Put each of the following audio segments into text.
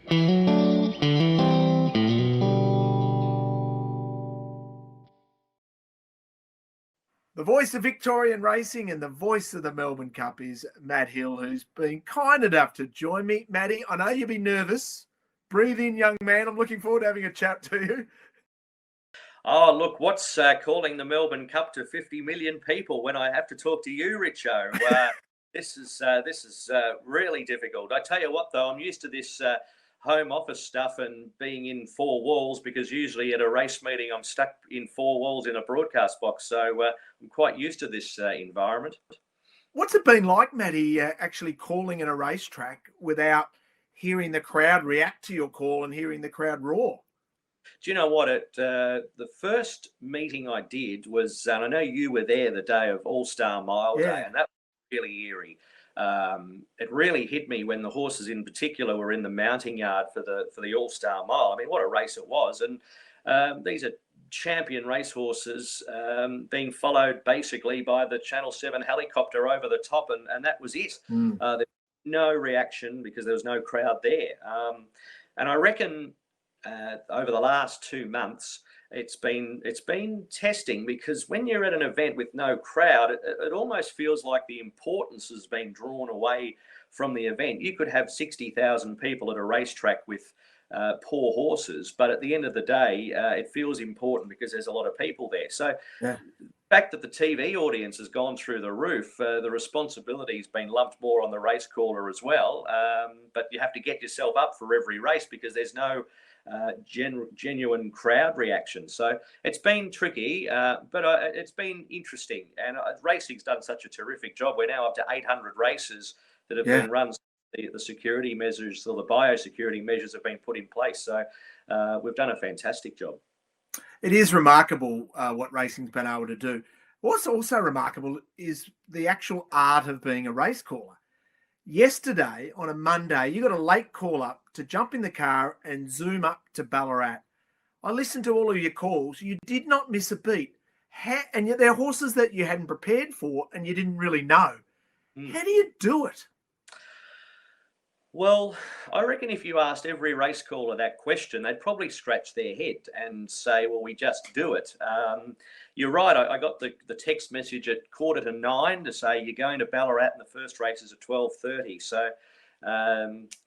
The voice of Victorian racing and the voice of the Melbourne Cup is Matt Hill, who's been kind enough to join me. Matty, I know you'll be nervous. Breathe in, young man. I'm looking forward to having a chat to you. Oh, look, what's calling the Melbourne Cup to 50 million people when I have to talk to you, Richo? This is really difficult. I tell you what, though, I'm used to this home office stuff and being in four walls, because usually at a race meeting I'm stuck in four walls in a broadcast box. So I'm quite used to this environment. What's it been like, Matty, actually calling in a racetrack without hearing the crowd react to your call and hearing the crowd roar? Do you know what? The first meeting I did was, and I know you were there the day of All-Star Mile Day, and that was really eerie. It really hit me when the horses in particular were in the mounting yard for the All-Star Mile. I mean, what a race it was. And these are champion racehorses being followed basically by the Channel 7 helicopter over the top, and that was it. There was no reaction because there was no crowd there. And I reckon over the last 2 months, it's been testing, because when you're at an event with no crowd, it almost feels like the importance has been drawn away from the event. You could have 60,000 people at a racetrack with poor horses, but at the end of the day, it feels important because there's a lot of people there. So the fact that the TV audience has gone through the roof, the responsibility's been lumped more on the race caller as well. But you have to get yourself up for every race because there's no genuine crowd reaction. So it's been tricky, but it's been interesting. And racing's done such a terrific job. We're now up to 800 races that have been run. The security measures, or the biosecurity measures, have been put in place. So we've done a fantastic job. It is remarkable what racing's been able to do. What's also remarkable is the actual art of being a race caller. Yesterday, on a Monday, you got a late call up to jump in the car and zoom up to Ballarat. I listened to all of your calls. You did not miss a beat. And yet there are horses that you hadn't prepared for and you didn't really know. How do you do it? Well, I reckon if you asked every race caller that question, they'd probably scratch their head and say, well, we just do it. You're right. I got the text message at 8:45 to say you're going to Ballarat and the first race is at 12:30. So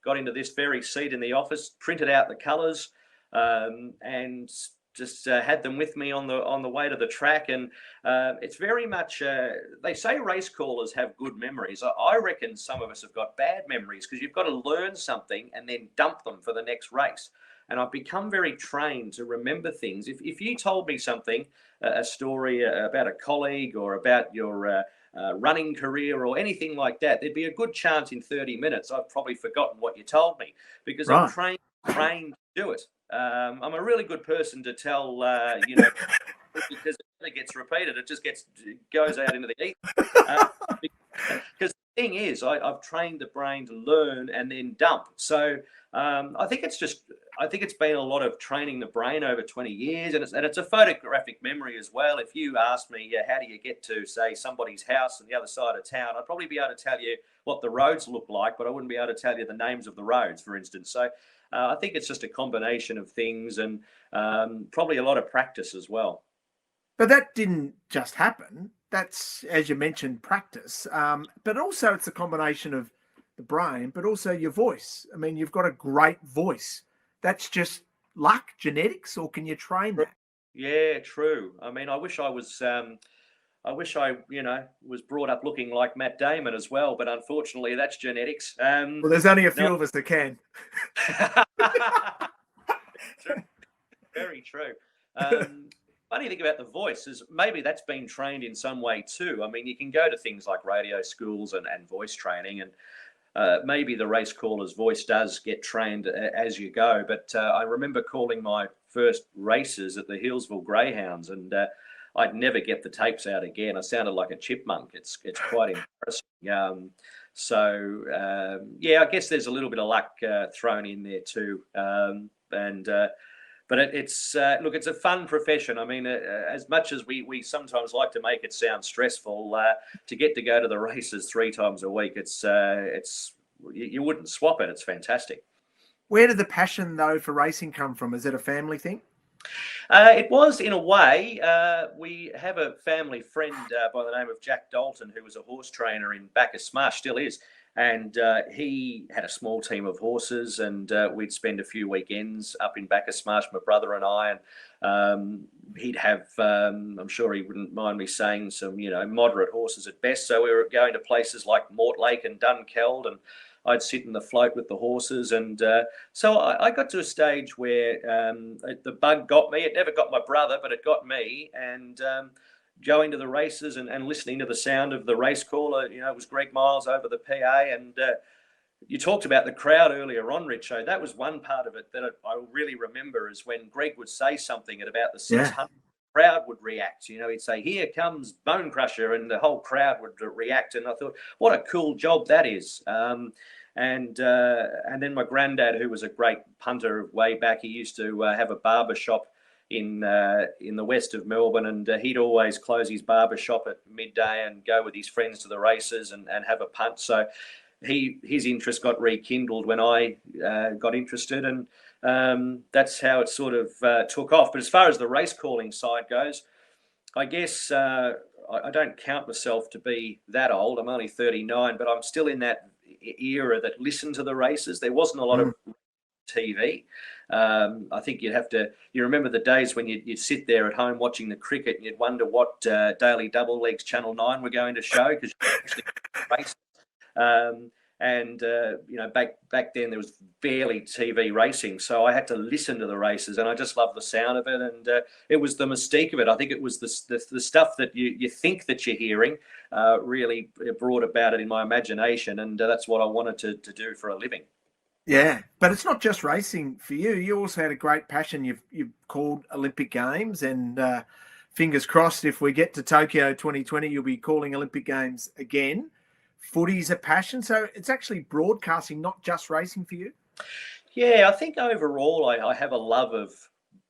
got into this very seat in the office, printed out the colours, and just had them with me on the way to the track. And it's very much, they say race callers have good memories. I reckon some of us have got bad memories, because you've got to learn something and then dump them for the next race. And I've become very trained to remember things. If you told me something, a story about a colleague or about your running career or anything like that, there'd be a good chance in 30 minutes I've probably forgotten what you told me, because I'm trained to do it. I'm a really good person to tell, because it never gets repeated. It just goes out into the ether. Because the thing is, I've trained the brain to learn and then dump. So I think it's been a lot of training the brain over 20 years, and it's a photographic memory as well. If you asked me, how do you get to, say, somebody's house on the other side of town, I'd probably be able to tell you what the roads look like, but I wouldn't be able to tell you the names of the roads, for instance. So I think it's just a combination of things, and probably a lot of practice as well. But that didn't just happen. That's, as you mentioned, practice. But also it's a combination of the brain, but also your voice. I mean, you've got a great voice. That's just luck, genetics, or can you train that? Yeah, true. I mean, I wish I was brought up looking like Matt Damon as well, but unfortunately that's genetics. Well, there's only a few of us that can. Very true. Funny thing about the voice is maybe that's been trained in some way too. I mean, you can go to things like radio schools and voice training, and maybe the race caller's voice does get trained as you go. But I remember calling my first races at the Hillsville Greyhounds, and I'd never get the tapes out again. I sounded like a chipmunk. It's quite embarrassing. I guess there's a little bit of luck thrown in there too. But it's it's a fun profession. I mean, as much as we sometimes like to make it sound stressful, to get to go to the races 3 times a week, it's you wouldn't swap it. It's fantastic. Where did the passion, though, for racing come from? Is it a family thing? It was, in a way. We have a family friend by the name of Jack Dalton, who was a horse trainer in Bacchus Marsh, still is. And he had a small team of horses, and we'd spend a few weekends up in Bacchus Marsh, my brother and I. And he'd have, I'm sure he wouldn't mind me saying, some, moderate horses at best. So we were going to places like Mortlake and Dunkeld, and I'd sit in the float with the horses. And so I got to a stage where the bug got me. It never got my brother, but it got me. And going to the races and listening to the sound of the race caller, it was Greg Miles over the PA. And you talked about the crowd earlier on, Richo. That was one part of it that I really remember, is when Greg would say something at about the 600, crowd would react. He'd say, "Here comes Bone Crusher," and the whole crowd would react. And I thought, what a cool job that is. And then my granddad, who was a great punter way back, he used to have a barber shop in the west of Melbourne, and he'd always close his barber shop at midday and go with his friends to the races and have a punt. So his interest got rekindled when I got interested, and that's how it sort of took off. But as far as the race calling side goes, I guess I don't count myself to be that old. I'm only 39, but I'm still in that era that listened to the races. There wasn't a lot of TV. I think you remember the days when you'd sit there at home watching the cricket and you'd wonder what Daily Double Leagues Channel 9 were going to show, because you actually race. Back then there was barely TV racing, so I had to listen to the races, and I just loved the sound of it, and it was the mystique of it. I think it was the stuff that you think that you're hearing really brought about it in my imagination, and that's what I wanted to do for a living. Yeah, but it's not just racing for you. You also had a great passion. You've called Olympic Games, and fingers crossed, if we get to Tokyo 2020, you'll be calling Olympic Games again. Footy's a passion, so it's actually broadcasting, not just racing for you. Yeah, I think overall I have a love of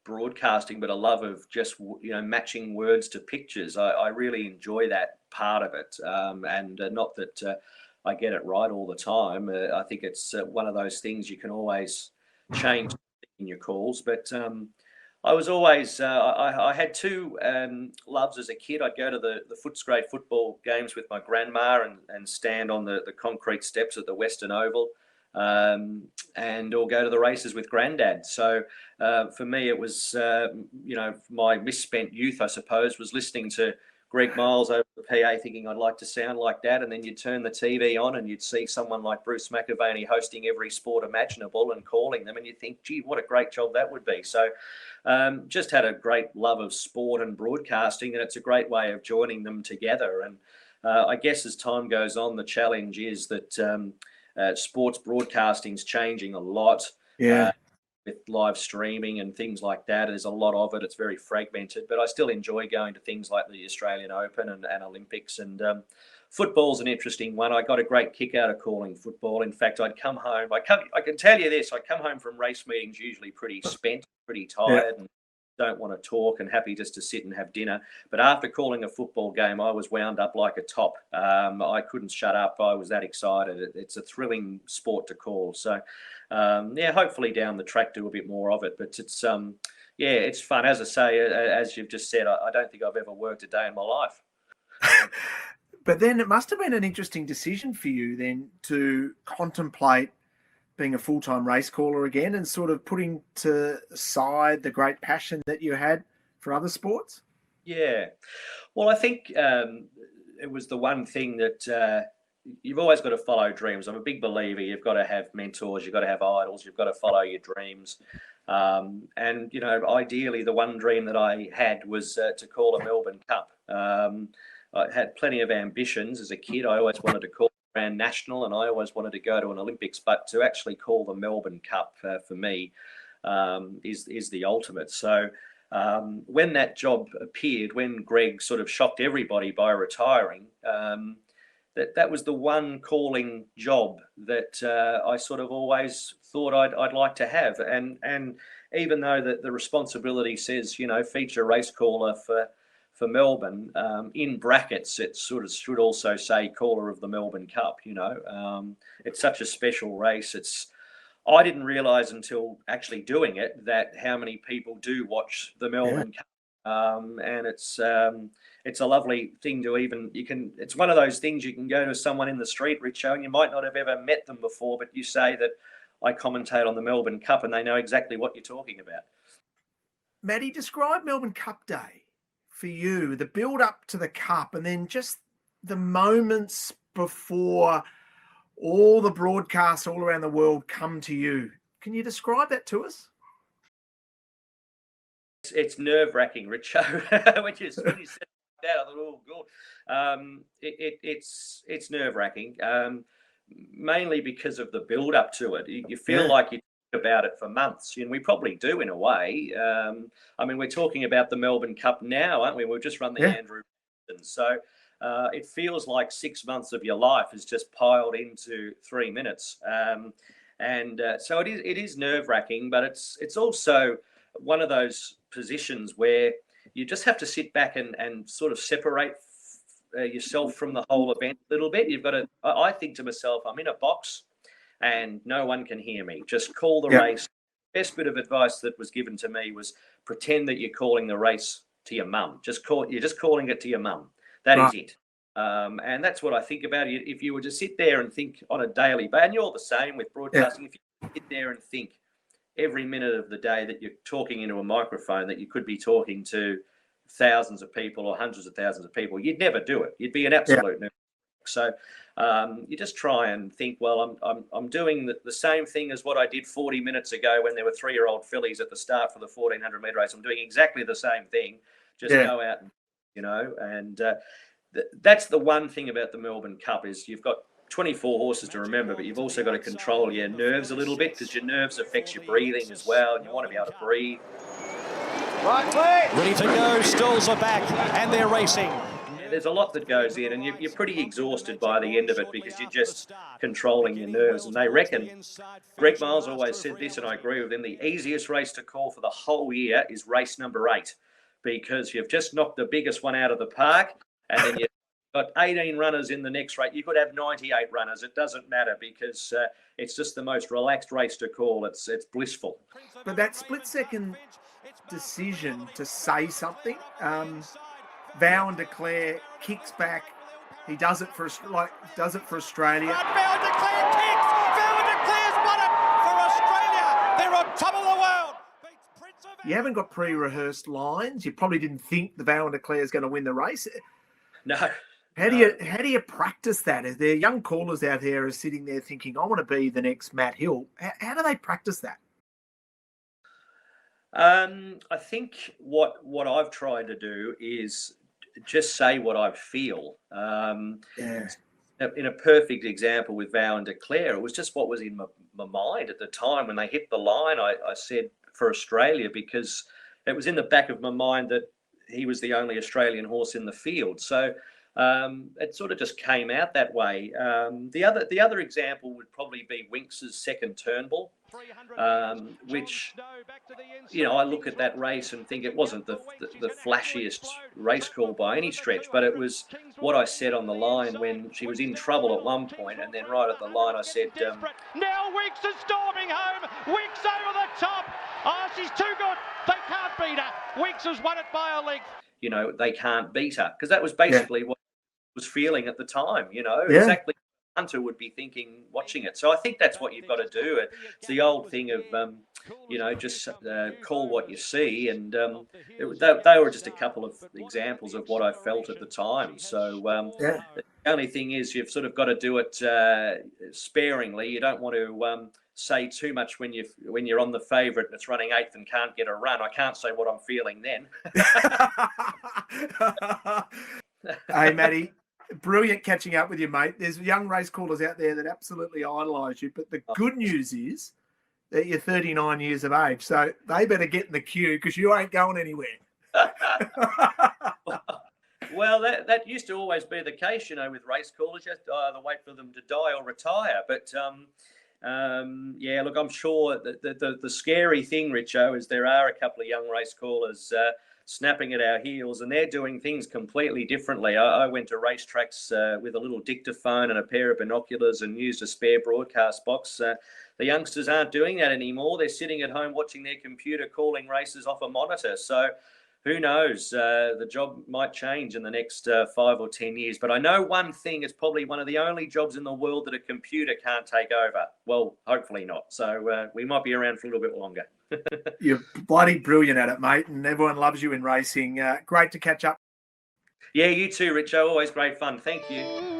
broadcasting, but a love of just matching words to pictures. I really enjoy that part of it, and not that I get it right all the time. I think it's one of those things you can always change in your calls. But I was always I had two loves as a kid. I'd go to the Footscray football games with my grandma and stand on the concrete steps at the Western Oval. Or go to the races with granddad. So for me, it was, my misspent youth, I suppose, was listening to Greg Miles over the PA, thinking I'd like to sound like that. And then you'd turn the TV on and you'd see someone like Bruce McAvaney hosting every sport imaginable and calling them. And you'd think, gee, what a great job that would be. So just had a great love of sport and broadcasting, and it's a great way of joining them together. And I guess as time goes on, the challenge is that sports broadcasting is changing a lot. With live streaming and things like that. There's a lot of it. It's very fragmented, but I still enjoy going to things like the Australian Open and Olympics. And football's an interesting one. I got a great kick out of calling football. In fact, I'd come home. I can tell you this. I come home from race meetings usually pretty spent, pretty tired, and don't want to talk and happy just to sit and have dinner. But after calling a football game, I was wound up like a top. I couldn't shut up. I was that excited. It's a thrilling sport to call. So, hopefully down the track do a bit more of it. But it's it's fun. As I say, as you've just said, I don't think I've ever worked a day in my life. But then it must have been an interesting decision for you then to contemplate being a full-time race caller again and sort of putting to side the great passion that you had for other sports? Yeah. Well, I think it was the one thing that you've always got to follow dreams. I'm a big believer. You've got to have mentors. You've got to have idols. You've got to follow your dreams. Ideally, the one dream that I had was to call a Melbourne Cup. I had plenty of ambitions as a kid. I always wanted to call Grand National, and I always wanted to go to an Olympics, but to actually call the Melbourne Cup for me is the ultimate. So when that job appeared, when Greg sort of shocked everybody by retiring, that was the one calling job that I sort of always thought I'd like to have. And even though the responsibility says, feature race caller for Melbourne, in brackets, it sort of should also say caller of the Melbourne Cup. It's such a special race. I didn't realise until actually doing it that how many people do watch the Melbourne Cup, and it's a lovely thing to it's one of those things you can go to someone in the street, Richo, and you might not have ever met them before, but you say that I commentate on the Melbourne Cup and they know exactly what you're talking about. Matty, describe Melbourne Cup Day for you, the build up to the Cup, and then just the moments before all the broadcasts all around the world come to you. Can you describe that to us? It's nerve-wracking, Richo, when you said that, I thought, oh, God. It's nerve-wracking, mainly because of the build-up to it. You feel like you think about it for months, and we probably do in a way. I mean, we're talking about the Melbourne Cup now, aren't we? We've just run the Andrew. So it feels like 6 months of your life is just piled into 3 minutes. So it is nerve-wracking, but it's also one of those positions where you just have to sit back and sort of separate yourself from the whole event a little bit. You've got to, I think to myself, I'm in a box and no one can hear me. Just call the race. Best bit of advice that was given to me was pretend that you're calling the race to your mum. You're just calling it to your mum. That is it. And that's what I think about it. If you were to sit there and think on a daily basis, and you're the same with broadcasting, if you sit there and think every minute of the day that you're talking into a microphone, that you could be talking to thousands of people or hundreds of thousands of people, you'd never do it. You'd be an absolute nerd. So you just try and think, well, I'm doing the same thing as what I did 40 minutes ago when there were 3-year-old fillies at the start for the 1400 metre race. I'm doing exactly the same thing. Just go out and, that's the one thing about the Melbourne Cup is you've got 24 horses to remember, but you've also got to control your nerves a little bit because your nerves affects your breathing as well, and you want to be able to breathe. Ready to go, stalls are back, and they're racing. There's a lot that goes in, and you're pretty exhausted by the end of it because you're just controlling your nerves. And they reckon, Greg Miles always said this, and I agree with him, the easiest race to call for the whole year is race number 8 because you've just knocked the biggest one out of the park, and then you've got 18 runners in the next race. You could have 98 runners. It doesn't matter because it's just the most relaxed race to call. It's blissful. But that split-second decision to say something, Vow and Declare kicks back. He does it for Australia. Vow and Declare kicks. Vow and Declare's won it for Australia. They're on top of the world. You haven't got pre-rehearsed lines. You probably didn't think the Vow and Declare is going to win the race. No. How do you practice that? Is there young callers out there are sitting there thinking, I want to be the next Matt Hill? How do they practice that? I think what I've tried to do is just say what I feel. In a perfect example with Vow and Declare, it was just what was in my mind at the time when they hit the line. I said for Australia because it was in the back of my mind that he was the only Australian horse in the field. So it sort of just came out that way. The other example would probably be Winx's second Turnbull, which I look at that race and think it wasn't the flashiest race call by any stretch, but it was what I said on the line when she was in trouble at one point, and then right at the line I said, now Winx is storming home. Winx over the top. Oh, she's too good. They can't beat her. Winx has won it by a length. They can't beat her, because that was basically what I was feeling at the time, exactly what Hunter would be thinking watching it. So I think that's what you've got to do. It's the old thing of, just call what you see. And they were just a couple of examples of what I felt at the time. So the only thing is you've sort of got to do it sparingly. You don't want to say too much when you're on the favourite and it's running 8th and can't get a run. I can't say what I'm feeling then. Hey, Matty, brilliant catching up with you, mate. There's young race callers out there that absolutely idolise you, but the good news is that you're 39 years of age, so they better get in the queue because you ain't going anywhere. Well, that used to always be the case, with race callers. You have to either wait for them to die or retire. But look, I'm sure that the scary thing, Richo, is there are a couple of young race callers snapping at our heels, and they're doing things completely differently. I went to racetracks with a little dictaphone and a pair of binoculars and used a spare broadcast box. the youngsters aren't doing that anymore. They're sitting at home watching their computer calling races off a monitor. So who knows? The job might change in the next 5 or 10 years. But I know one thing, it's probably one of the only jobs in the world that a computer can't take over. Well, hopefully not. So we might be around for a little bit longer. You're bloody brilliant at it, mate, and everyone loves you in racing. Great to catch up. Yeah, you too, Richo. Always great fun. Thank you.